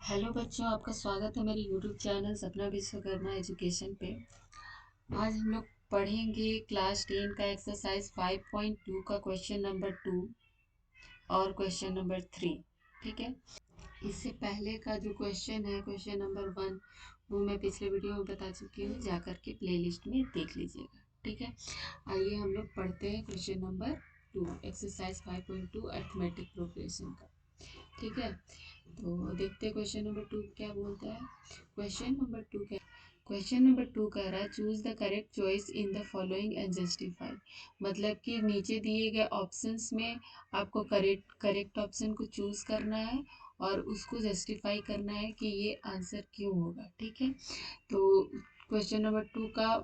Hello बच्चों, आपका स्वागत है मेरे यूट्यूब चैनल सपना विश्वकर्मा एजुकेशन पे। आज हम लोग पढ़ेंगे क्लास 10 का एक्सरसाइज 5.2 का क्वेश्चन नंबर 2 और क्वेश्चन नंबर 3। ठीक है। इससे पहले का जो क्वेश्चन है, क्वेश्चन नंबर 1, वो मैं पिछले वीडियो में बता चुकी हूँ, जा करके प्लेलिस्ट में देख लीजिएगा। ठीक है। आइए हम लोग पढ़ते हैं question number 2, exercise 5.2 arithmetic progression का। ठीक है। तो देखते हैं क्वेश्चन नंबर 2 क्या बोलता है। क्वेश्चन नंबर टू कह रहा है choose the correct choice in the following and justify. मतलब कि नीचे दिए गए ऑप्शंस में आपको करेक्ट ऑप्शन को चूज करना है और उसको जस्टिफाई करना है कि ये आंसर क्यों होगा। ठीक है। तो क्वेश्चन नंबर 2 का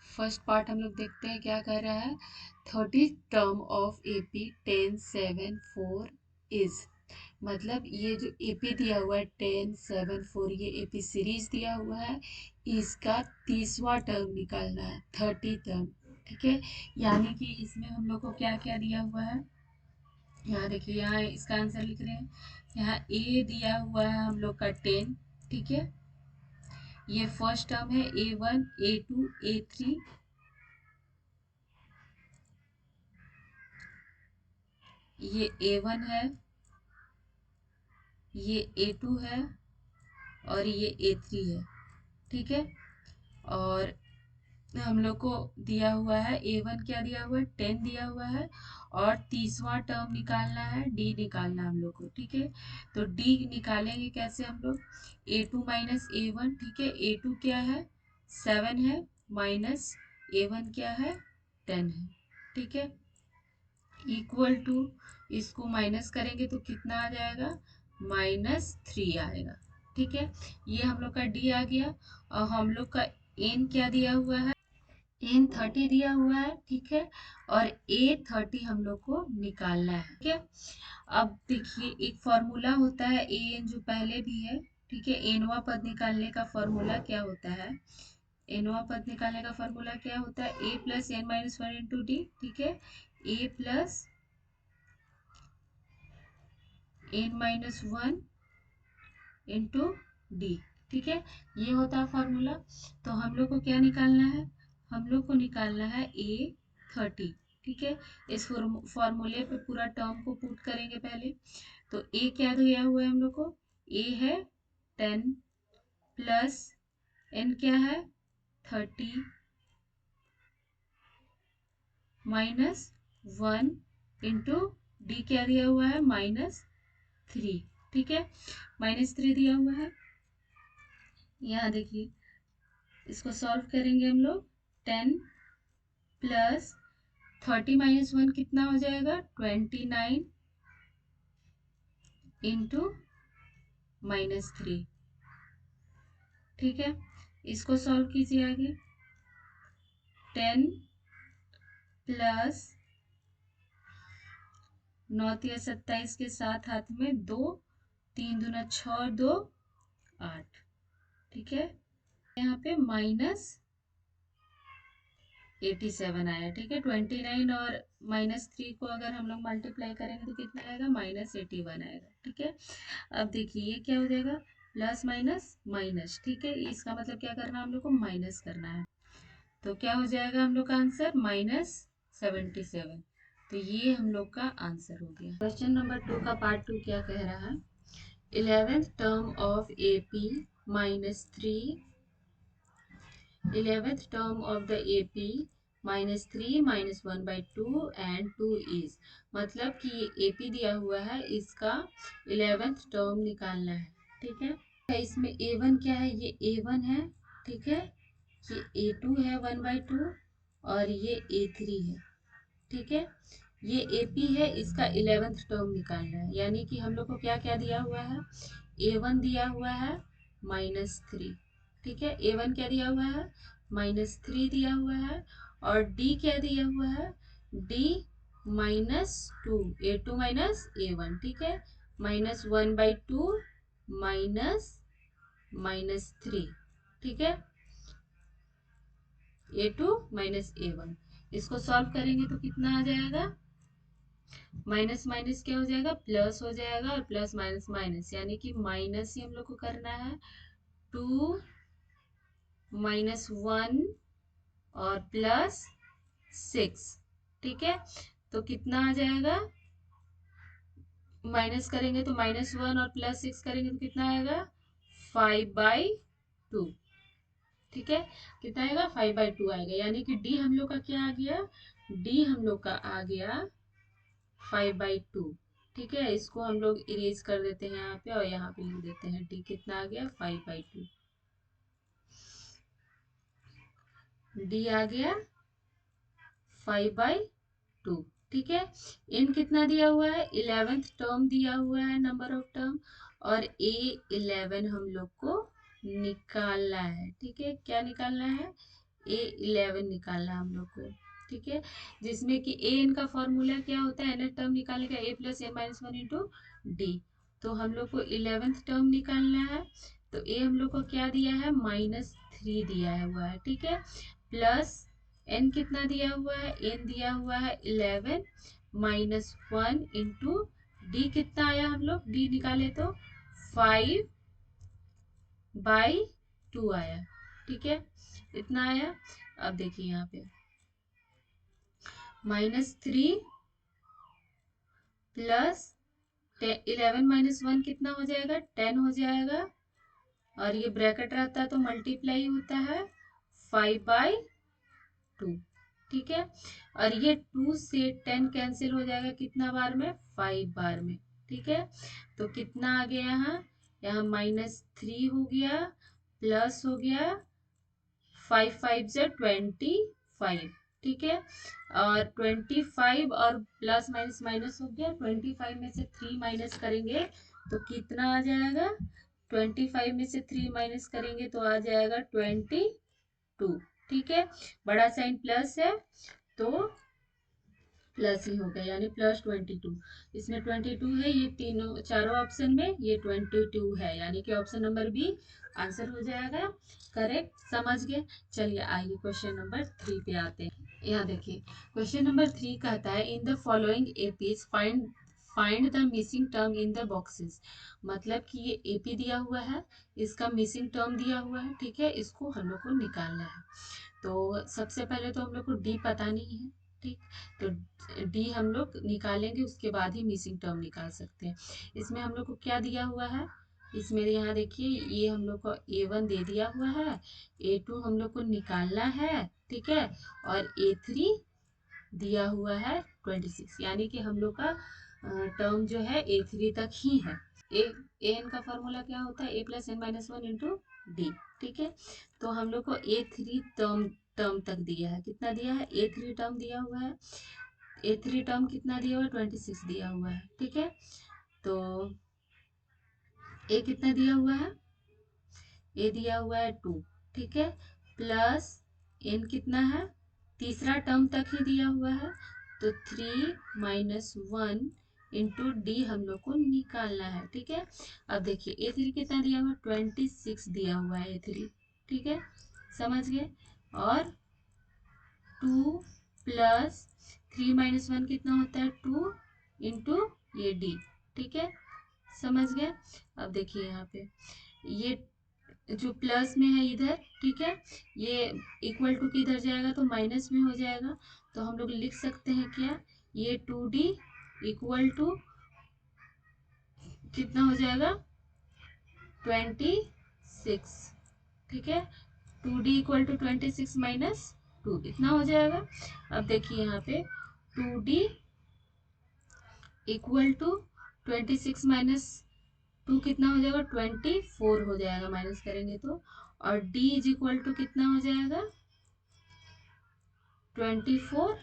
फर्स्ट पार्ट हम लोग देखते हैं क्या कह रहा है। 30 टर्म ऑफ AP 10 7 4 इज। मतलब ये जो एपी दिया हुआ है 10 7 4, ये एपी सीरीज दिया हुआ है। इसका 30वां टर्म निकालना है, 30 टर्म। ठीक है। यानी कि इसमें हम लोग को क्या क्या दिया हुआ है, यहाँ देखिए, यहाँ इसका आंसर लिख रहे हैं। यहाँ ए दिया हुआ है हम लोग का 10। ठीक है। ये फर्स्ट टर्म है A1 A2 A3। ये A1 है, ये A2 है और ये A3 है। ठीक है। और हम लोग को दिया हुआ है A1 क्या दिया हुआ है, 10 दिया हुआ है और 30वां टर्म निकालना है, D निकालना है हम लोग को। ठीक है। तो D निकालेंगे कैसे हम लोग, A2 माइनस A1। ठीक है। A2 क्या है, 7 है, माइनस A1 क्या है, 10 है। ठीक है। इक्वल टू, इसको माइनस करेंगे तो कितना आ जाएगा, -3 आएगा। ठीक है। ये हम लोग का D आ गया। और हम लोग का N क्या दिया हुआ है, N 30 दिया हुआ है। ठीक है। और A 30 हम लोग को निकालना है। ठीक है। अब देखिए, एक फॉर्मूला होता है AN जो पहले भी है। ठीक है। एनवा पद निकालने का फॉर्मूला क्या होता है, एनवा पद निकालने का फॉर्मूला क्या होता है, A plus N minus 1 into D। ठीक है। A plus N minus 1 into D। ठीक है। ये होता है फॉर्मूला। तो हम लोग को क्या निकालना है, हम लोग को निकालना है A 30। ठीक है। इस फॉर्मूले पे पूरा टर्म को पुट करेंगे पहले। तो A क्या दिया हुआ है हम लोग को, A है 10 प्लस N क्या है 30 माइनस 1 इंटू D क्या दिया हुआ है, -3। ठीक है। -3 दिया हुआ है। यहाँ देखिए, इसको सॉल्व करेंगे हम लोग। 10 प्लस 30 माइनस 1 कितना हो जाएगा, 29 इंटू -3। ठीक है। इसको सॉल्व कीजिए आगे। 10 प्लस 9 या 27 के साथ हाथ में 2, 3 दूना 6, 2 8। ठीक है। यहाँ पे -87 आया। ठीक है। 29 और -3 को अगर हम लोग मल्टीप्लाई करेंगे तो कितना आएगा, -81 आएगा। ठीक है। अब देखिए ये क्या हो जाएगा, प्लस माइनस माइनस। ठीक है। इसका मतलब क्या करना है, हम लोग को माइनस करना है। तो क्या हो जाएगा हम लोग का आंसर, -77। तो ये हम लोग का आंसर हो गया। क्वेश्चन नंबर 2 का पार्ट 2 क्या कह रहा है, 11th term of AP -3, 11th term of the AP -3 -1/2 and 2 is। मतलब कि ये AP दिया हुआ है, इसका 11th टर्म निकालना है। ठीक है। इसमें A1 क्या है, ये A1 है। ठीक है। ये A2 है 1/2 और ये A3 है। ठीक है। ये AP है, इसका 11th टर्म निकालना है। यानी कि हम लोग को क्या क्या दिया हुआ है, A1 दिया हुआ है -3। ठीक है। A1 क्या दिया हुआ है, -3 दिया हुआ है। और D क्या दिया हुआ है, D -2, A2 माइनस A1। ठीक है। -1/2 -3। ठीक है। A2 माइनस A1, इसको सॉल्व करेंगे तो कितना आ जाएगा, माइनस माइनस क्या हो जाएगा, प्लस हो जाएगा, और प्लस माइनस माइनस, यानी कि माइनस ही हम लोग को करना है। 2 माइनस 1 और प्लस 6, ठीक है। तो कितना आ जाएगा, माइनस करेंगे तो -1 और +6 करेंगे तो कितना आएगा, 5/2, ठीक है। कितना आएगा, 5/2 आएगा, यानी कि डी हम लोग का क्या आ गया, डी हम लोग का आ गया 5/2, ठीक है। इसको हम लोग इरेज कर देते हैं यहाँ पे, और यहाँ पे लिख देते हैं डी कितना आ गया, 5/2। डी आ गया 5/2, ठीक है। इन कितना दिया हुआ है, 11th टर्म दिया हुआ है, नंबर ऑफ टर्म, और A11 हम लोग को निकालना है, ठीक है। क्या निकालना है, A11 निकालना है हम लोग को, ठीक है। जिसमें कि ए एन का फॉर्मूला क्या होता है, nth टर्म निकालने का A+n-1 इंटू डी। तो हम लोग को 11th टर्म निकालना है, तो ए हम लोग को क्या दिया है, -3 दिया हुआ है, ठीक है। प्लस एन कितना दिया हुआ है, एन दिया हुआ है 11 -1 इंटू डी कितना आया, हम लोग डी निकाले तो 5/2 आया, ठीक है। इतना आया। अब देखिए यहाँ पे -3 प्लस 11 - 1 कितना हो जाएगा, 10 हो जाएगा, और ये ब्रैकेट रहता है तो मल्टीप्लाई होता है 5/2, ठीक है। और ये 2 से 10 कैंसिल हो जाएगा कितना बार में, 5 बार में, ठीक है। तो कितना आ गया यहाँ, यहाँ -3 हो गया, प्लस हो गया 5 5 से 25, ठीक है। और 25 और प्लस माइनस माइनस हो गया, 25 में से 3 माइनस करेंगे तो कितना आ जाएगा, 25 में से 3 माइनस करेंगे तो आ जाएगा 22, ठीक है। बड़ा साइन प्लस है तो प्लस ही होगा, यानी +22। इसमें 22 है, ये तीनों चारों ऑप्शन में ये 22 है, यानी कि ऑप्शन नंबर बी आंसर हो जाएगा करेक्ट। समझ गए। चलिए आइए क्वेश्चन नंबर 3 पे आते हैं। यहाँ देखिए क्वेश्चन नंबर 3 कहता है in the following APs find the missing term in the boxes. मतलब कि ये एपी दिया हुआ है, इसका मिसिंग टर्म दिया हुआ है, ठीक है। इसको हम लोग को निकालना है। तो सबसे पहले तो हम लोग को डी पता नहीं है, ठीक। तो डी हम लोग निकालेंगे, उसके बाद ही मिसिंग टर्म निकाल सकते हैं। इसमें हम लोग को क्या दिया हुआ है, इसमें यहाँ देखिए ये हम लोग को A1 दे दिया हुआ है, A2 हम लोग को निकालना है, ठीक है। और A3 दिया हुआ है 26, यानी कि हम लोग का टर्म जो है A3 तक ही है। ए एन का फॉर्मूला क्या होता है, A+n-1 इंटू डी, ठीक है। तो हम लोग को A3 टर्म टर्म तक दिया है, कितना दिया है, A3 टर्म दिया हुआ है। A3 टर्म कितना दिया हुआ है, 26 दिया हुआ है, ठीक है। तो ए कितना दिया हुआ है, ए दिया हुआ है 2, ठीक है। प्लस एन कितना है, तीसरा टर्म तक ही दिया हुआ है, तो 3 - 1 इंटू डी हम लोग को निकालना है, ठीक है। अब देखिए A3 कितना दिया हुआ है, 26 दिया हुआ है A3, ठीक है। समझ गए। और 2 प्लस 3 - 1 कितना होता है, 2 इंटू ये डी, ठीक है। समझ गए। अब देखिए यहाँ पे ये जो प्लस में है इधर, ठीक है, ये इक्वल टू की इधर जाएगा तो माइनस में हो जाएगा। तो हम लोग लिख सकते हैं क्या, ये 2D इक्वल टू कितना हो जाएगा, 26, ठीक है। 2D इक्वल टू 26 - 2 इतना हो जाएगा। अब देखिए यहाँ पे 2D इक्वल टू 26 - 2 कितना हो जाएगा, 24 हो जाएगा, माइनस करेंगे तो। और D इज इक्वल टू कितना हो जाएगा, 24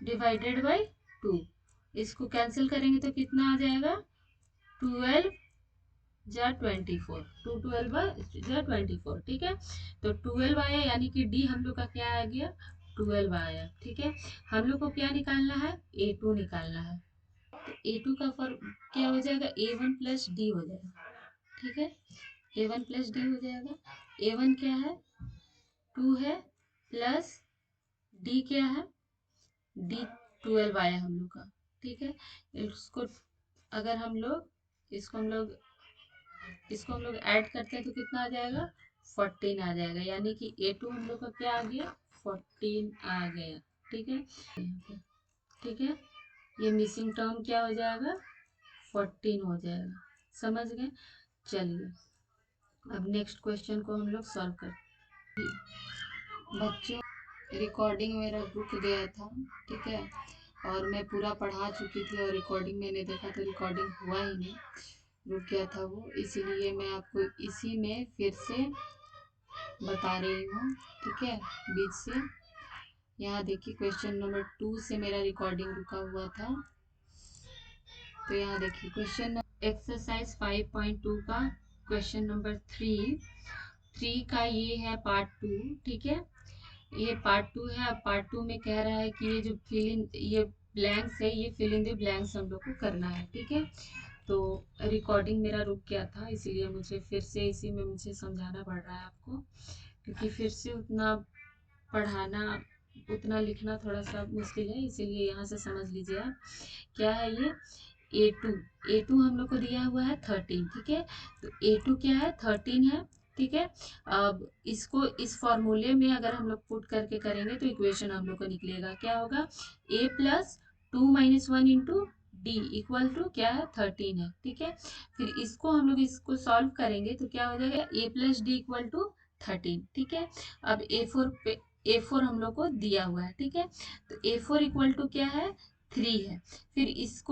डिवाइडेड बाई 2। इसको कैंसिल करेंगे तो कितना आ जाएगा, 12 जा 24, 2 12 जा 24, ठीक है। तो 12 आया, यानी कि डी हम लोग का क्या आ गया, 12 आया, ठीक है। हम लोग को क्या निकालना है, A2 निकालना है। तो A2 का फॉर्म क्या हो जाएगा, A1 प्लस डी हो जाएगा, ठीक है। A1 प्लस डी हो जाएगा। A1 क्या है, 2 है, प्लस डी क्या है, डी 12 आया हम लोग का, ठीक है। इसको अगर हम लोग इसको हम लोग ऐड करते हैं तो कितना आ जाएगा, 14 आ जाएगा, यानी कि A2 हम लोग का क्या आ गया, 14 आ गया, ठीक है। ठीक है, ये मिसिंग टर्म क्या हो जाएगा, 14 हो जाएगा, समझ गए। चलिए अब नेक्स्ट क्वेश्चन को हम लोग सॉल्व करते हैं। बच्चों, रिकॉर्डिंग मेरा रुक गया था, ठीक है, और मैं पूरा पढ़ा चुकी थी और रिकॉर्डिंग मैंने देखा तो रिकॉर्डिंग हुआ ही नहीं, रुक गया था वो, इसीलिए मैं आपको इसी में फिर से बता रही हूँ, ठीक है। बीच से यहाँ देखिए क्वेश्चन नंबर 2 से मेरा रिकॉर्डिंग रुका हुआ था, तो यहाँ देखिए क्वेश्चन एक्सरसाइज 5.2 का क्वेश्चन नंबर 3 का ये है पार्ट 2, ठीक है। ये पार्ट 2 है। अब पार्ट 2 में कह रहा है कि ये जो ये ब्लैंक्स है, ये फिल इन द ब्लैंक्स हम लोग को करना है, ठीक है। तो रिकॉर्डिंग मेरा रुक गया था, इसीलिए मुझे फिर से इसी में मुझे समझाना पड़ रहा है आपको, क्योंकि फिर से उतना पढ़ाना उतना लिखना थोड़ा सा मुश्किल है, इसीलिए यहाँ से समझ लीजिए आप क्या है ये। A2 हम लोग को दिया हुआ है 13, ठीक है। तो A2 क्या है, 13 है, ठीक है। अब इसको इस फॉर्मूले में अगर हम लोग पुट करके करेंगे तो इक्वेशन हम लोग को निकलेगा, क्या होगा, A+2 - 1 into D equal to क्या है, 13 है, ठीक है। फिर इसको हम लोग इसको सॉल्व करेंगे तो क्या हो जाएगा, A+D इक्वल टू 13, ठीक है। अब A4 हम लोग को दिया हुआ है, ठीक है। तो A4 इक्वल टू क्या है, 3 है। फिर इस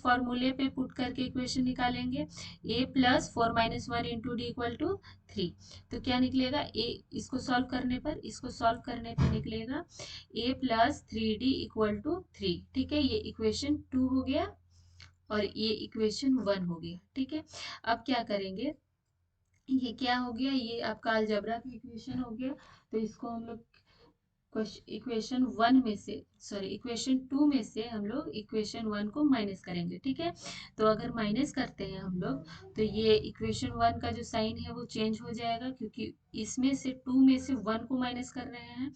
फॉर्मूले पे पुट करके इक्वेशन निकालेंगे, A+4 - 1 into D equal to 3। तो क्या निकलेगा, इसको सॉल्व करने पर निकलेगा A+3D इक्वल टू 3, ठीक है। ये इक्वेशन 2 हो गया और ये इक्वेशन 1 हो गया, ठीक है। अब क्या करेंगे, ये क्या हो गया, ये आपका अलजेब्रा का इक्वेशन हो गया, तो इसको हम लोग इक्वेशन 2 में से हम लोग इक्वेशन 1 को माइनस करेंगे, ठीक है। तो अगर माइनस करते हैं हम लोग तो ये इक्वेशन 1 का जो साइन है वो चेंज हो जाएगा, क्योंकि इसमें से 2 में से 1 को माइनस कर रहे हैं,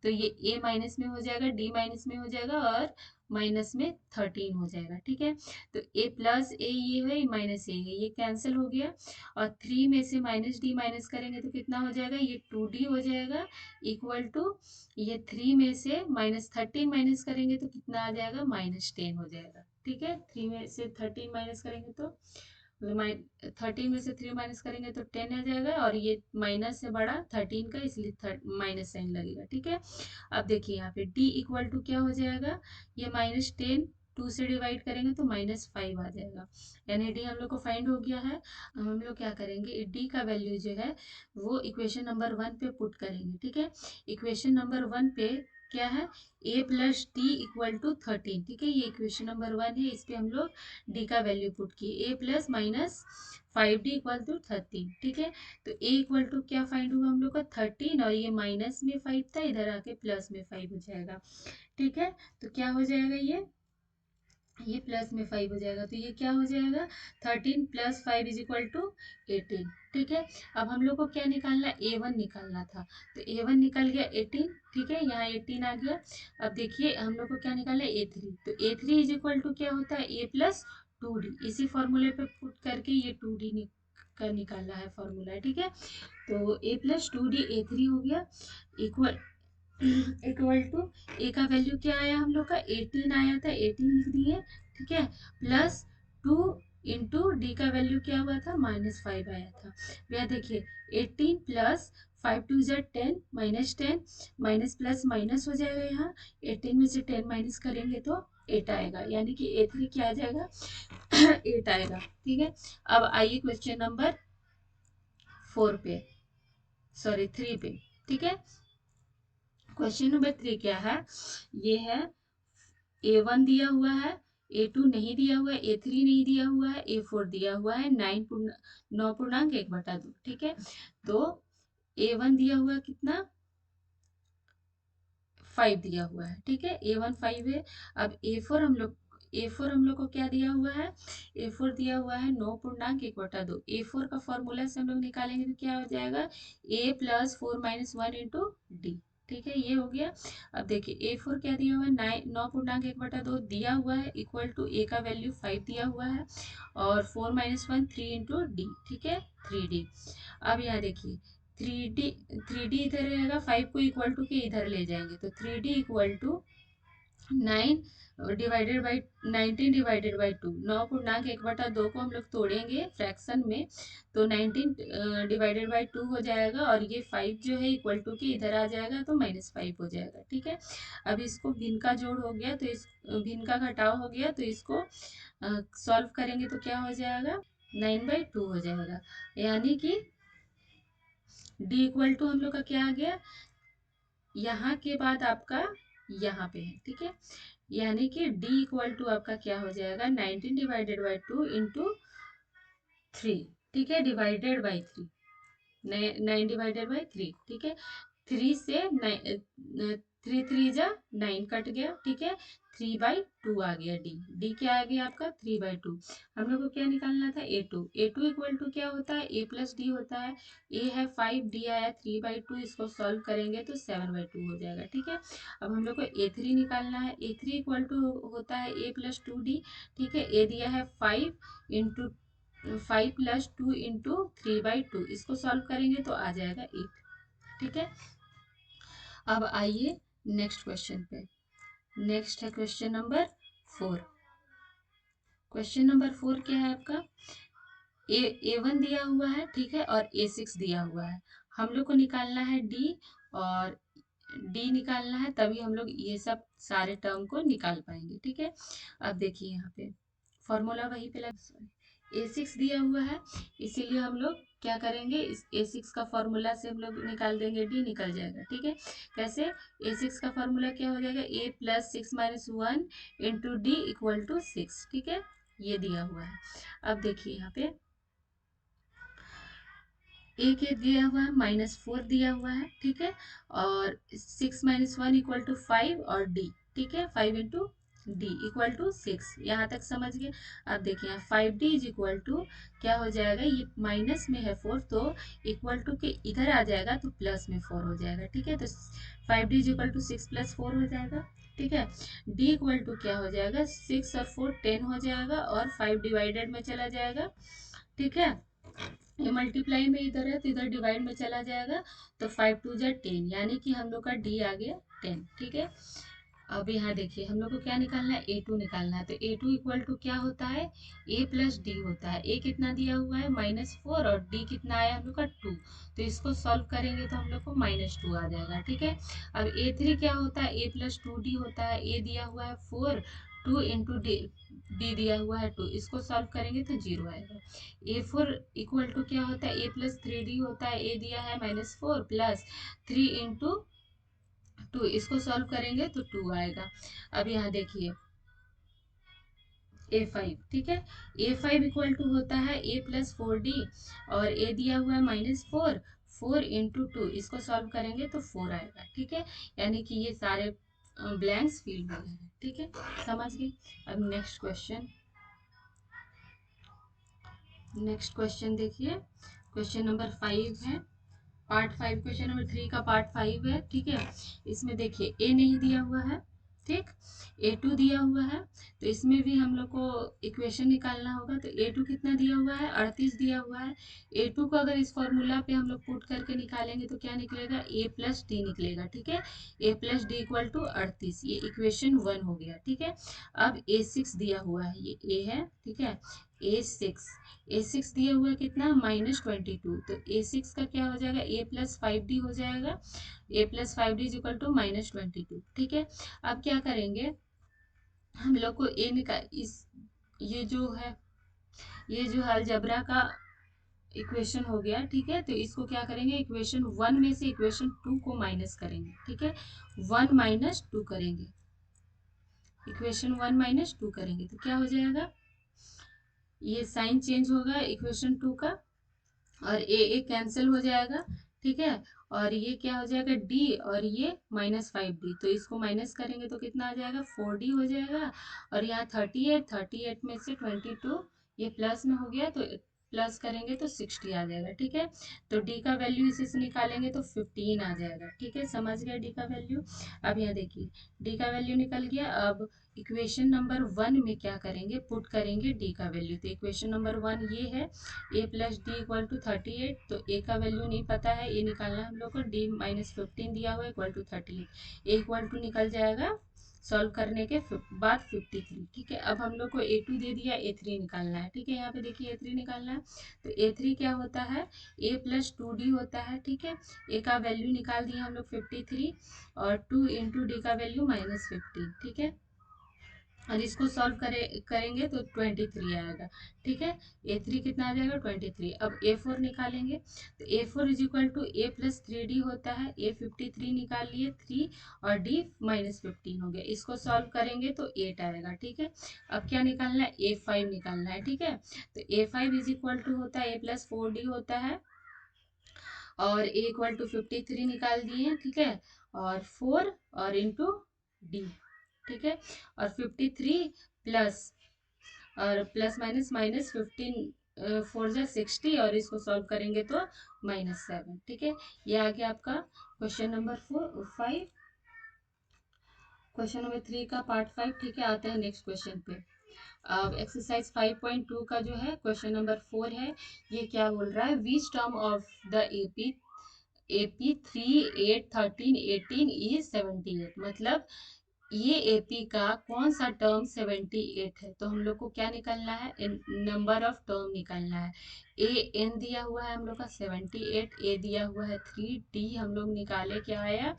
तो ये A माइनस में हो जाएगा, D माइनस में हो जाएगा और माइनस में 13 हो जाएगा, ठीक है। तो A+A ये है, माइनस A है, ये कैंसिल हो गया, और 3 में से -D माइनस करेंगे तो कितना हो जाएगा, ये 2D हो जाएगा इक्वल टू, ये 3 में से -13 माइनस करेंगे तो कितना आ जाएगा, -10 हो जाएगा, ठीक है। 3 में से 13 माइनस करेंगे तो 13 में से 3 माइनस करेंगे तो 10 आ जाएगा, और ये माइनस से बड़ा 13 का, इसलिए माइनस साइन लगेगा, ठीक है। अब देखिए यहाँ पे D इक्वल टू क्या हो जाएगा, ये -10 2 से डिवाइड करेंगे तो -5 आ जाएगा, यानी D हम लोग को फाइंड हो गया है। अब हम लोग क्या करेंगे, D का वैल्यू जो है वो इक्वेशन नंबर 1 पे पुट करेंगे, ठीक है। इक्वेशन नंबर 1 पे क्या है, A+D इक्वल टू 13, ठीक है। ये इक्वेशन नंबर 1 है, इस पे हम लोग D का वैल्यू पुट किए, A+-5D इक्वल टू 13, ठीक है। तो A इक्वल टू क्या फाइंड हुआ हम लोग का, 13, और ये माइनस में 5 था, इधर आके प्लस में 5 हो जाएगा, ठीक है। तो क्या हो जाएगा, ये प्लस में 5 हो जाएगा, तो ये क्या हो जाएगा, 13 + 5 इज इक्वल टू 18, ठीक है। अब हम लोग को क्या निकालना, A1 निकालना था, तो A1 निकल गया 18, ठीक है, यहाँ 18 आ गया। अब देखिए हम लोग को क्या निकालना है, A3, तो A3 इज इक्वल टू क्या होता है, A+2D, इसी फॉर्मूले पे पुट करके ये 2D का निकालना है फॉर्मूला, ठीक है। तो A+2D A3 हो गया इक्वल टू ए का वैल्यू क्या आया हम लोग का, 18 आया था, 18 लिख दिए, ठीक है, +2 इंटू डी का वैल्यू क्या हुआ था, -5 आया था। भैया देखिए 18 + 5 2 ज़ 10 -10 माइनस प्लस माइनस हो जाएगा, यहाँ 18 में से 10 माइनस करेंगे तो 8 आएगा, यानी कि A3 क्या आ जाएगा 8 आएगा, ठीक है। अब आइए क्वेश्चन नंबर 3 पे, ठीक है। क्वेश्चन नंबर 3 क्या है, ये है A1 दिया हुआ है, A2 नहीं दिया हुआ है, A3 नहीं दिया हुआ है, A4 दिया हुआ है, 9.1/2, ठीक है। तो A1 दिया हुआ है कितना, 5 दिया हुआ है, ठीक है, A1 5 है। अब A4 हम लोग को क्या दिया हुआ है, A4 दिया हुआ है 9.1/2, A4 का फॉर्मूला से हम लोग निकालेंगे तो क्या हो जाएगा, A+4 - 1 इंटू डी, ठीक है, ये हो गया। अब देखिए A4 क्या दिया हुआ है, 9.1/2 दिया हुआ है, इक्वल टू A का वैल्यू 5 दिया हुआ है, और 4 - 1 3 इंटू डी, ठीक है, 3D। अब यहाँ देखिए 3D इधर रहेगा, 5 को इक्वल टू के इधर ले जाएंगे तो 3D equal to 9 divided by 19 divided by 2, 9.1/2 को हम लोग तोड़ेंगे फ्रैक्शन में, तो 19 डिवाइडेड बाई 2 हो जाएगा, और ये 5 जो है इक्वल टू के इधर आ जाएगा तो -5 हो जाएगा, ठीक है। अब इसको भिन्न का जोड़ हो गया, तो इस भिन्न का घटाव हो गया, तो इसको सॉल्व करेंगे तो क्या हो जाएगा, 9/2 हो जाएगा, यानी कि डी इक्वल टू हम लोग का क्या आ गया, यहाँ के बाद आपका यहाँ पे है, ठीक है, यानी कि d इक्वल टू आपका क्या हो जाएगा, 19 डिवाइडेड बाई 2 इंटू 3, ठीक है, डिवाइडेड बाई 3, 9 डिवाइडेड बाई 3, ठीक है, 3 से 3 3 जा 9 कट गया, ठीक है, 3/2 आ गया, डी क्या आ गया आपका 3/2। हम लोग को क्या निकालना था, ए टू इक्वल टू क्या होता है, A+D होता है, ए है 5, डी आया 3/2, इसको सॉल्व करेंगे तो 7/2 हो जाएगा, ठीक है। अब हम लोग को A3 निकालना है, A3 इक्वल टू होता है A+2D, ठीक है, ए दिया है 5 + 2 इंटू 3/2, इसको सॉल्व करेंगे तो आ जाएगा 8, ठीक है। अब आइए नेक्स्ट क्वेश्चन पे, नेक्स्ट है क्वेश्चन नंबर 4। क्वेश्चन नंबर 4 क्या है आपका, A1 दिया हुआ है, ठीक है, और A6 दिया हुआ है, हम लोग को निकालना है डी, और डी निकालना है तभी हम लोग ये सब सारे टर्म को निकाल पाएंगे, ठीक है। अब देखिए यहाँ पे फॉर्मूला वहीं पे लग, A6 दिया हुआ है, इसीलिए हम लोग क्या करेंगे, इस A6 का फॉर्मूला से हम लोग निकाल देंगे, डी निकल जाएगा, ठीक है। कैसे, A6 का फॉर्मूला क्या हो जाएगा, A+6 - 1 into D equal to 6, ठीक है, ये दिया हुआ है। अब देखिए यहाँ पे ए के दिया हुआ है, -4 दिया हुआ है, ठीक है, और 6 - 1 इक्वल टू 5, और डी, ठीक है, 5 इंटू डी इक्वल टू 6, यहाँ तक समझ गए। अब देखिए यहाँ 5D इज इक्वल टू क्या हो जाएगा, ये माइनस में है 4, तो इक्वल टू के इधर आ जाएगा तो प्लस में 4 हो जाएगा, ठीक है, तो 5D इज इक्वल टू 6 + 4 हो जाएगा, ठीक है। डी इक्वल टू क्या हो जाएगा, 6 और 4 10 हो जाएगा, और 5 डिवाइडेड में चला जाएगा, ठीक है, ये मल्टीप्लाई में इधर है तो इधर डिवाइड में चला जाएगा, तो 5 × 2 = 10, यानी कि हम लोग का डी आ गया 10, ठीक है। अब यहाँ देखिए हम लोग को क्या निकालना है, A2 निकालना है, तो A2 इक्वल टू क्या होता है, A+D होता है, A कितना दिया हुआ है -4, और D कितना आया हम लोग का 2, तो इसको सॉल्व करेंगे तो हम लोग को -2 आ जाएगा, ठीक है। अब A3 क्या होता है, A+2D होता है, A दिया हुआ है 4, 2 इंटू डी दिया हुआ है 2, इसको सॉल्व करेंगे तो 0 आएगा। A4 इक्वल टू क्या होता है, A+3D होता है, A दिया है -4 प्लस 3 इंटू 2, इसको सॉल्व करेंगे तो 2 आएगा। अब यहाँ देखिए A5, ठीक है, A5 इक्वल टू होता है A+4D, और A दिया हुआ है -4, 4 इंटू 2, इसको सॉल्व करेंगे तो 4 आएगा, ठीक है, यानी कि ये सारे ब्लैंक्स फिल हो गए हैं, ठीक है, समझ गए। अब नेक्स्ट क्वेश्चन देखिए, क्वेश्चन नंबर 5 है, पार्ट 5, क्वेश्चन नंबर 3 का पार्ट 5 है, ठीक है। इसमें देखिए ए नहीं दिया हुआ है, ठीक, A2 दिया हुआ है, तो इसमें भी हम लोग को इक्वेशन निकालना होगा, तो A2 कितना दिया हुआ है, 38 दिया हुआ है। A2 को अगर इस फॉर्मूला पे हम लोग पुट करके निकालेंगे तो क्या निकलेगा, A+D निकलेगा, ठीक है, A+D इक्वल टू 38, ये इक्वेशन 1 हो गया, ठीक है। अब A6 दिया हुआ है, ये A है, ठीक है, A6 दिया हुआ है कितना, -22, तो A6 का क्या हो जाएगा, A+5D हो जाएगा, A+5D इज इक्वल टू -22, ठीक है। अब क्या करेंगे हम लोग को ए निकाल इस ये जो है, ये जो अलजेब्रा का इक्वेशन हो गया, ठीक है, तो इसको क्या करेंगे, इक्वेशन 1 में से इक्वेशन 2 को माइनस करेंगे, ठीक है, 1 - 2 करेंगे, इक्वेशन 1 - 2 करेंगे तो क्या हो जाएगा, ये साइन चेंज होगा इक्वेशन 2 का, और ए कैंसिल हो जाएगा, ठीक है, और ये क्या हो जाएगा डी, और ये -5D, तो इसको माइनस करेंगे तो कितना आ जाएगा, 4D हो जाएगा, और यहाँ 38 में से 22 ये प्लस में हो गया तो प्लस करेंगे तो 60 आ जाएगा। ठीक है, तो डी का वैल्यू इसी से निकालेंगे तो 15 आ जाएगा। ठीक है, समझ गए डी का वैल्यू। अब यहाँ देखिए डी का वैल्यू निकल गया। अब इक्वेशन नंबर 1 में क्या करेंगे, पुट करेंगे डी का वैल्यू। तो इक्वेशन नंबर 1 ये है, a plus D equal to 38। तो a का वैल्यू नहीं पता है, ये निकालना है हम लोग को। d माइनस 15 दिया हुआ है equal to 38। a equal to निकल जाएगा सॉल्व करने के बाद 53। ठीक है, अब हम लोग को a2 दे दिया, a3 निकालना है। ठीक है, यहाँ पे देखिए a3 निकालना है। तो a3 क्या होता है, a प्लस 2d होता है। ठीक है, a का वैल्यू निकाल दिया हम लोग 53 और 2 इंटू डी का वैल्यू -15। ठीक है, और इसको सॉल्व करेंगे तो 23 आएगा। ठीक है, a3 कितना आ जाएगा 23। अब a4 निकालेंगे। तो a4 is equal to a plus 3d होता है। a 53 निकाल लिए 3 और d -15 हो गया। इसको सॉल्व करेंगे तो 8 आएगा। ठीक है, अब क्या निकालना है, a5 निकालना है। ठीक है, तो a5 इज इक्वल टू होता है a प्लस 4d होता है और a इक्वल टू 53 निकाल दिए। ठीक है, और 4 और इंटू डी। ठीक है, और 53 प्लस और प्लस माइनस -15 4 जा 60 और इसको सॉल्व करेंगे तो -7। ठीक है, ये आ गया आपका क्वेश्चन नंबर 5। क्वेश्चन नंबर 3 का पार्ट 5। ठीक है, आते हैं नेक्स्ट क्वेश्चन पे। अब एक्सरसाइज 5.2 का जो है क्वेश्चन नंबर 4 है। ये क्या बोल रहा है, which term of the AP 3 8 13 18 is 78। मतलब ये एपी का कौन सा टर्म 78 है। तो हम लोग को क्या निकलना है, नंबर ऑफ टर्म निकलना है। ए एन दिया हुआ है हम लोग का 78, ए दिया हुआ है 3, डी हम लोग निकाले क्या आया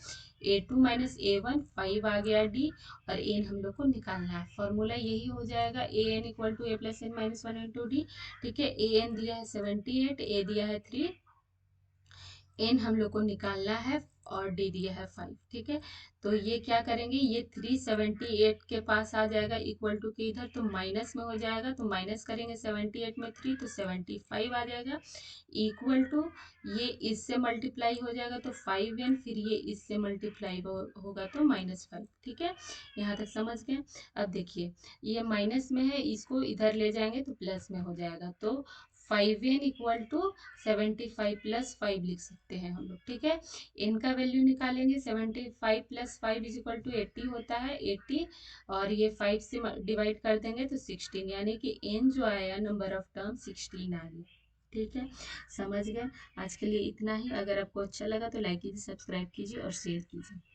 a2 माइनस a1 5 आ गया डी, और एन हम लोग को निकालना है। फॉर्मूला यही हो जाएगा a n equal to a plus n minus 1 into d. ठीक है, ए एन दिया है 78, ए दिया है 3, एन हम लोग को निकालना है और डी दिया है 5। ठीक है, तो ये क्या करेंगे, ये 378 के पास आ जाएगा इक्वल टू के इधर, तो माइनस में हो जाएगा। तो माइनस करेंगे 78 में 3 तो 75 आ जाएगा इक्वल टू, ये इससे मल्टीप्लाई हो जाएगा तो 5n, फिर ये इससे मल्टीप्लाई होगा तो -5। ठीक है, यहाँ तक समझ गए। अब देखिए ये माइनस में है, इसको इधर ले जाएंगे तो प्लस में हो जाएगा। तो 5n इक्वल टू 75 प्लस 5 लिख सकते हैं हम लोग। ठीक है, एन का वैल्यू निकालेंगे 75 प्लस 5 इज इक्वल टू 80 होता है 80, और ये 5 से डिवाइड कर देंगे तो 16, यानी कि एन जो आया नंबर ऑफ टर्म 16 आ गया। ठीक है, समझ गए। आज के लिए इतना ही। अगर आपको अच्छा लगा तो लाइक कीजिए, सब्सक्राइब कीजिए और शेयर कीजिए।